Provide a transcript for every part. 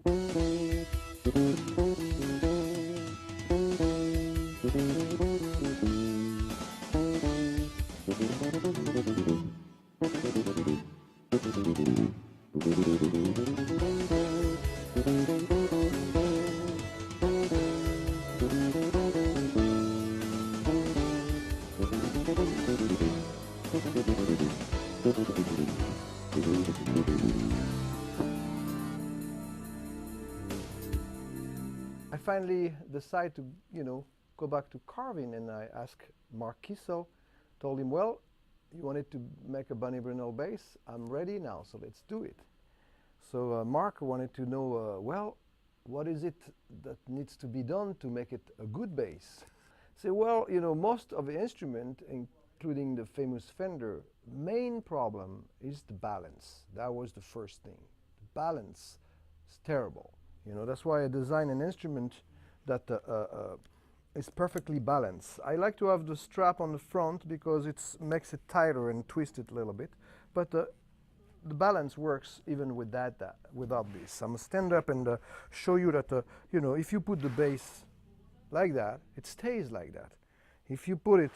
I finally decided to, go back to Carvin, and I asked Mark Kissel, told him, well, you wanted to make a Bunny Brunel bass, I'm ready now, so let's do it. So Mark wanted to know, well, what is it that needs to be done to make it a good bass? Say, well, most of the instrument, including the famous Fender, main problem is the balance. That was the first thing. The balance is terrible. That's why I designed an instrument that is perfectly balanced. I like to have the strap on the front because it makes it tighter and twist it a little bit. But the balance works even with without this. I'm going to stand up and show you that, if you put the bass like that, it stays like that. If you put it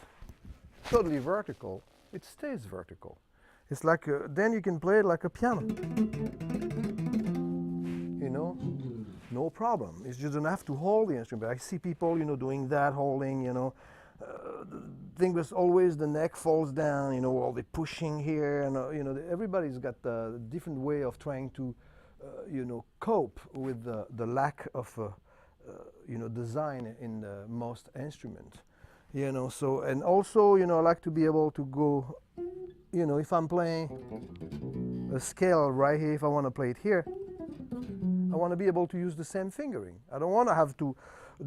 totally vertical, it stays vertical. It's like, then you can play it like a piano. No problem. It's just enough to hold the instrument. I see people, doing that, holding, the thing was always the neck falls down, all the pushing here, and everybody's got a different way of trying to, cope with the lack of, design in most instruments. So, and also, I like to be able to go, if I'm playing a scale right here, if I want to play it here, I want to be able to use the same fingering. I don't want to have to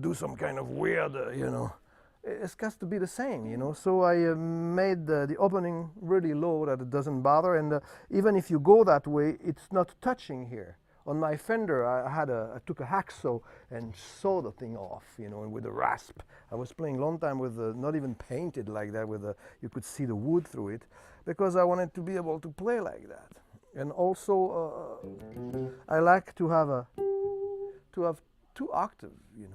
do some kind of weird, it has to be the same, So I made the opening really low that it doesn't bother, and even if you go that way, it's not touching here. On my Fender, I took a hacksaw and sawed the thing off, and with a rasp. I was playing a long time with not even painted like that, you could see the wood through it, because I wanted to be able to play like that. And also, I like to have two octaves.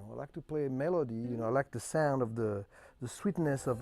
I like to play a melody. I like the sound of the sweetness of.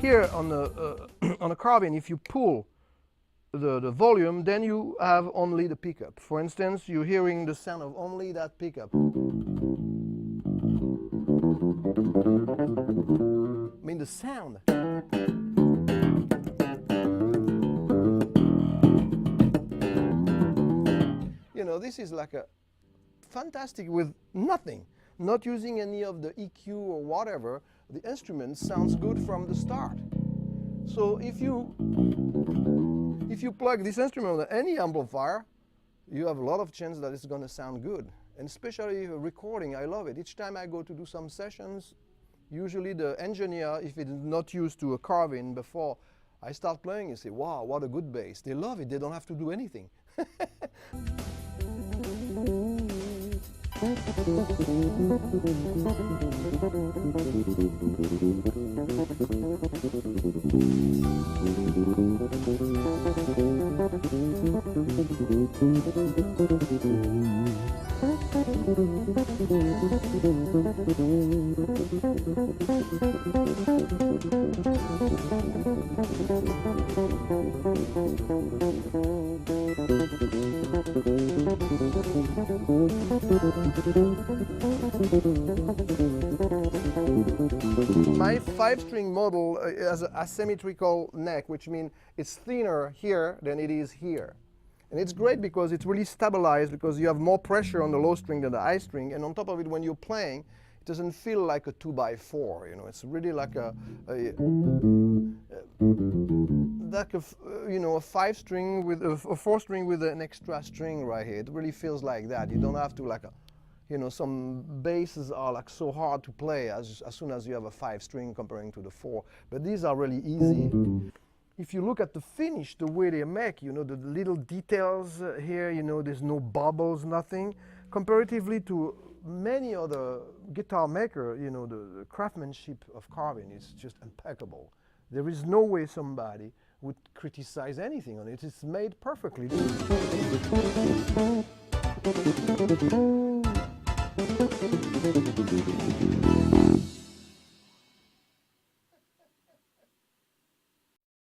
Here on a Carvin, if you pull the volume, then you have only the pickup. For instance, you're hearing the sound of only that pickup. I mean the sound. This is like a fantastic with nothing, not using any of the EQ or whatever. The instrument sounds good from the start. So if you plug this instrument on any amplifier, you have a lot of chance that it's going to sound good. And especially recording, I love it. Each time I go to do some sessions, usually the engineer, if it's not used to a Carvin before I start playing, you say, wow, what a good bass. They love it. They don't have to do anything. My my 5-string model has an asymmetrical neck, which means it's thinner here than it is here. And it's great because it's really stabilized, because you have more pressure on the low string than the high string, and on top of it, when you're playing, it doesn't feel like a 2x4, you know. It's really like a 5-string with a 4-string with an extra string right here. It really feels like that. You don't have to some basses are like so hard to play as soon as you have a 5-string comparing to the 4, but these are really easy. If you look at the finish, the way they make, the little details here, there's no bubbles, nothing. Comparatively to many other guitar makers, the craftsmanship of Carvin is just impeccable. There is no way somebody would criticize anything on it. It's made perfectly.